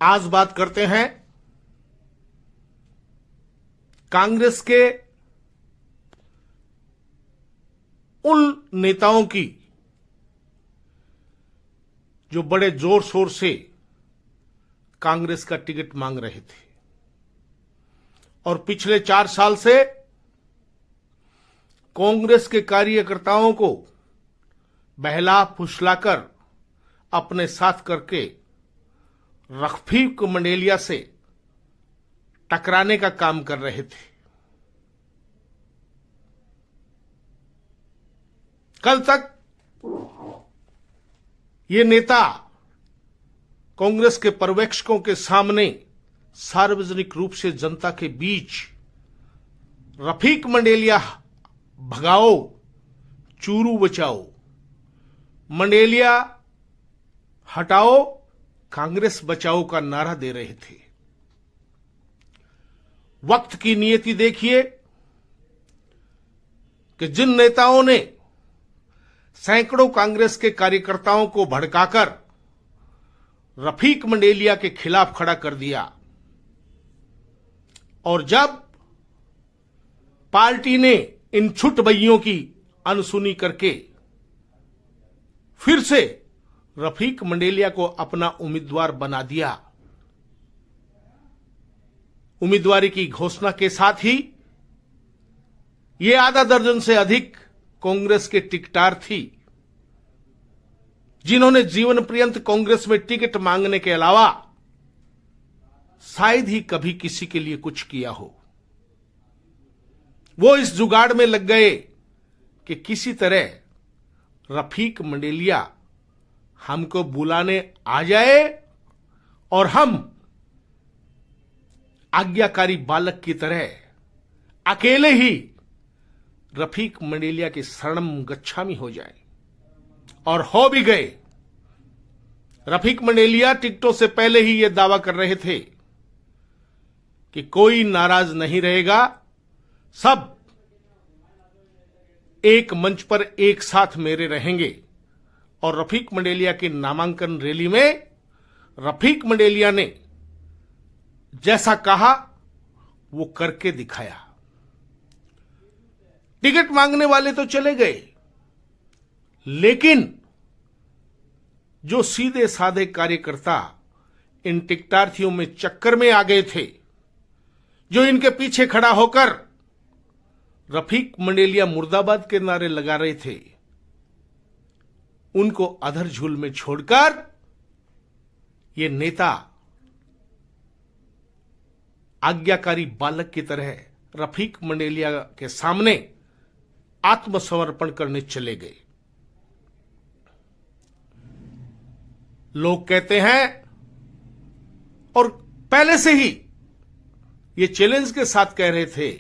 आज बात करते हैं कांग्रेस के उन नेताओं की जो बड़े जोर शोर से कांग्रेस का टिकट मांग रहे थे और पिछले 4 साल से कांग्रेस के कार्यकर्ताओं को बहला फुसलाकर अपने साथ करके रफीक मंडेलिया से टकराने का काम कर रहे थे। कल तक ये नेता कांग्रेस के पर्यवेक्षकों के सामने सार्वजनिक रूप से जनता के बीच रफीक मंडेलिया भगाओ चूरू बचाओ, मंडेलिया हटाओ कांग्रेस बचाओ का नारा दे रहे थे। वक्त की नियति देखिए कि जिन नेताओं ने सैकड़ों कांग्रेस के कार्यकर्ताओं को भड़काकर रफीक मंडेलिया के खिलाफ खड़ा कर दिया और जब पार्टी ने इन छुटबैयों की अनसुनी करके फिर से रफीक मंडेलिया को अपना उम्मीदवार बना दिया, उम्मीदवारी की घोषणा के साथ ही ये आधा दर्जन से अधिक कांग्रेस के टिकटार थी जिन्होंने जीवन पर्यंत कांग्रेस में टिकट मांगने के अलावा शायद ही कभी किसी के लिए कुछ किया हो, वो इस जुगाड़ में लग गए कि किसी तरह रफीक मंडेलिया हमको बुलाने आ जाए और हम आज्ञाकारी बालक की तरह अकेले ही रफीक मंडेलिया के शरणम गच्छामी हो जाए। और हो भी गए। रफीक मंडेलिया टिकटों से पहले ही यह दावा कर रहे थे कि कोई नाराज नहीं रहेगा, सब एक मंच पर एक साथ मेरे रहेंगे। और रफीक मंडेलिया की नामांकन रैली में रफीक मंडेलिया ने जैसा कहा वो करके दिखाया। टिकट मांगने वाले तो चले गए, लेकिन जो सीधे साधे कार्यकर्ता इन टिकटार्थियों में चक्कर में आ गए थे, जो इनके पीछे खड़ा होकर रफीक मंडेलिया मुर्दाबाद के नारे लगा रहे थे, उनको अधर झूल में छोड़कर ये नेता आज्ञाकारी बालक की तरह रफीक मंडेलिया के सामने आत्मसमर्पण करने चले गए। लोग कहते हैं और पहले से ही ये चैलेंज के साथ कह रहे थे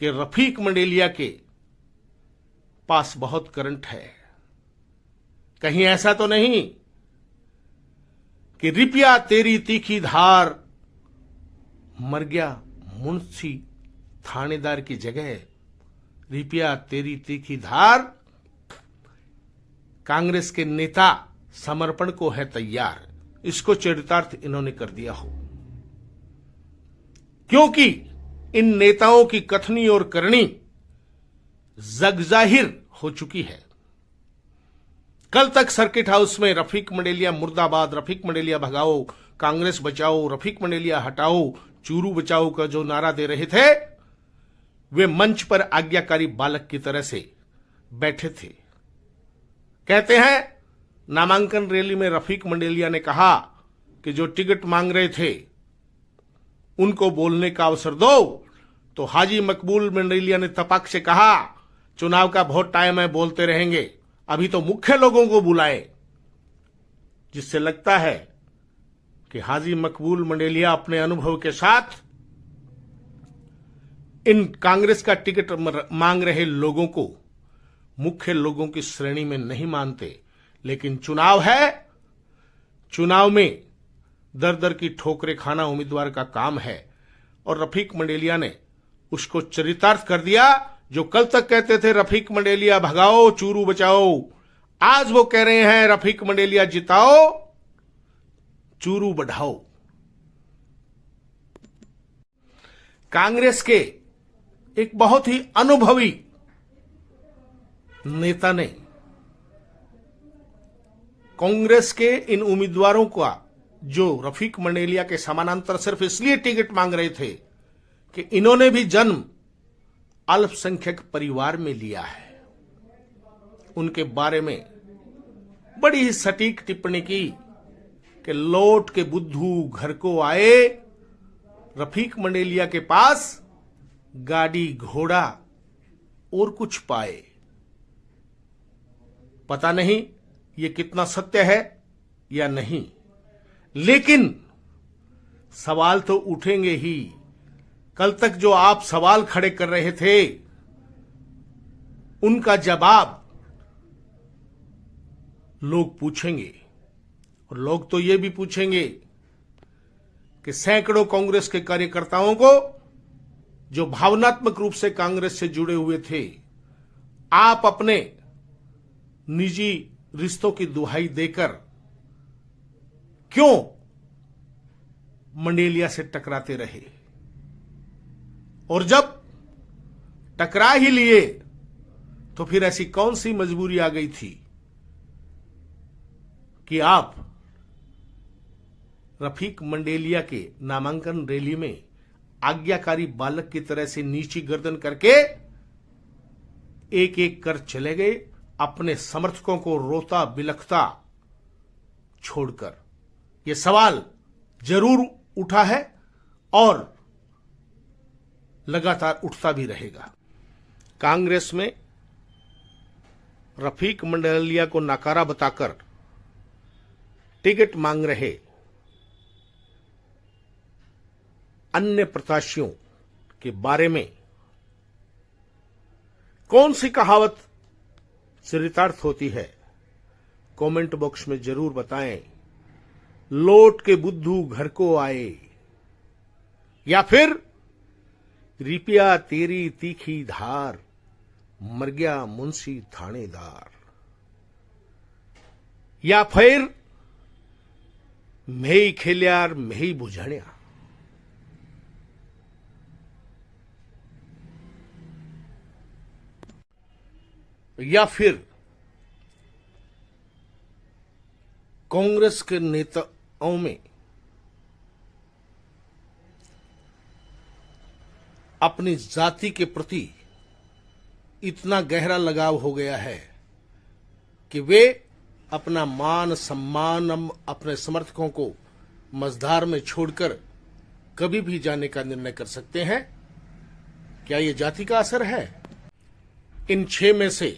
कि रफीक मंडेलिया के पास बहुत करंट है। कहीं ऐसा तो नहीं कि रिपिया तेरी तीखी धार मर गया मुंशी थानेदार की जगह रिपिया तेरी तीखी धार कांग्रेस के नेता समर्पण को है तैयार, इसको चरितार्थ इन्होंने कर दिया हो। क्योंकि इन नेताओं की कथनी और करनी जगजाहिर हो चुकी है। कल तक सर्किट हाउस में रफीक मंडेलिया मुर्दाबाद, रफीक मंडेलिया भगाओ, कांग्रेस बचाओ, रफीक मंडेलिया हटाओ, चूरू बचाओ का जो नारा दे रहे थे, वे मंच पर आज्ञाकारी बालक की तरह से बैठे थे। कहते हैं नामांकन रैली में रफीक मंडेलिया ने कहा कि जो टिकट मांग रहे थे उनको बोलने का अवसर दो, तो हाजी मकबूल मंडेलिया ने तपाक से कहा चुनाव का बहुत टाइम है, बोलते रहेंगे, अभी तो मुख्य लोगों को बुलाएं। जिससे लगता है कि हाजी मकबूल मंडेलिया अपने अनुभव के साथ इन कांग्रेस का टिकट मांग रहे लोगों को मुख्य लोगों की श्रेणी में नहीं मानते। लेकिन चुनाव है, चुनाव में दर दर की ठोकरें खाना उम्मीदवार का काम है और रफीक मंडेलिया ने उसको चरितार्थ कर दिया। जो कल तक कहते थे रफीक मंडेलिया भगाओ चूरू बचाओ, आज वो कह रहे हैं रफीक मंडेलिया जिताओ चूरू बढ़ाओ। कांग्रेस के एक बहुत ही अनुभवी नेता ने कांग्रेस के इन उम्मीदवारों का, जो रफीक मंडेलिया के समानांतर सिर्फ इसलिए टिकट मांग रहे थे कि इन्होंने भी जन्म अल्पसंख्यक परिवार में लिया है, उनके बारे में बड़ी ही सटीक टिप्पणी की कि लौट के बुद्धू घर को आए, रफीक मंडेलिया के पास गाड़ी घोड़ा और कुछ पाए। पता नहीं ये कितना सत्य है या नहीं, लेकिन सवाल तो उठेंगे ही। कल तक जो आप सवाल खड़े कर रहे थे, उनका जवाब लोग पूछेंगे। और लोग तो ये भी पूछेंगे कि सैकड़ों कांग्रेस के कार्यकर्ताओं को, जो भावनात्मक रूप से कांग्रेस से जुड़े हुए थे, आप अपने निजी रिश्तों की दुहाई देकर क्यों मंडेलिया से टकराते रहे? और जब टकरा ही लिए तो फिर ऐसी कौन सी मजबूरी आ गई थी कि आप रफीक मंडेलिया के नामांकन रैली में आज्ञाकारी बालक की तरह से नीची गर्दन करके एक एक कर चले गए, अपने समर्थकों को रोता बिलखता छोड़कर? यह सवाल जरूर उठा है और लगातार उठता भी रहेगा। कांग्रेस में रफीक मंडेलिया को नकारा बताकर टिकट मांग रहे अन्य प्रत्याशियों के बारे में कौन सी कहावत चरितार्थ होती है? कमेंट बॉक्स में जरूर बताएं। लौट के बुद्धू घर को आए, या फिर रिपिया तेरी तीखी धार, मर गया मुंशी थानेदार, या फिर मेही खेल्यार मेही बुझाण्या। या फिर कांग्रेस के नेताओं में अपनी जाति के प्रति इतना गहरा लगाव हो गया है कि वे अपना मान सम्मान अपने समर्थकों को मझधार में छोड़कर कभी भी जाने का निर्णय कर सकते हैं। क्या यह जाति का असर है? इन 6 में से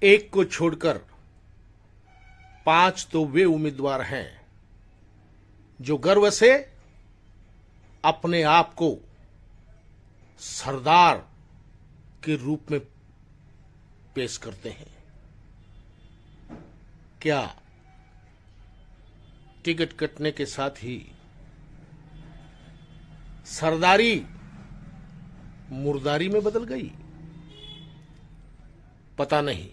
एक को छोड़कर 5 तो वे उम्मीदवार हैं जो गर्व से अपने आप को सरदार के रूप में पेश करते हैं। क्या टिकट कटने के साथ ही सरदारी मुर्दारी में बदल गई? पता नहीं।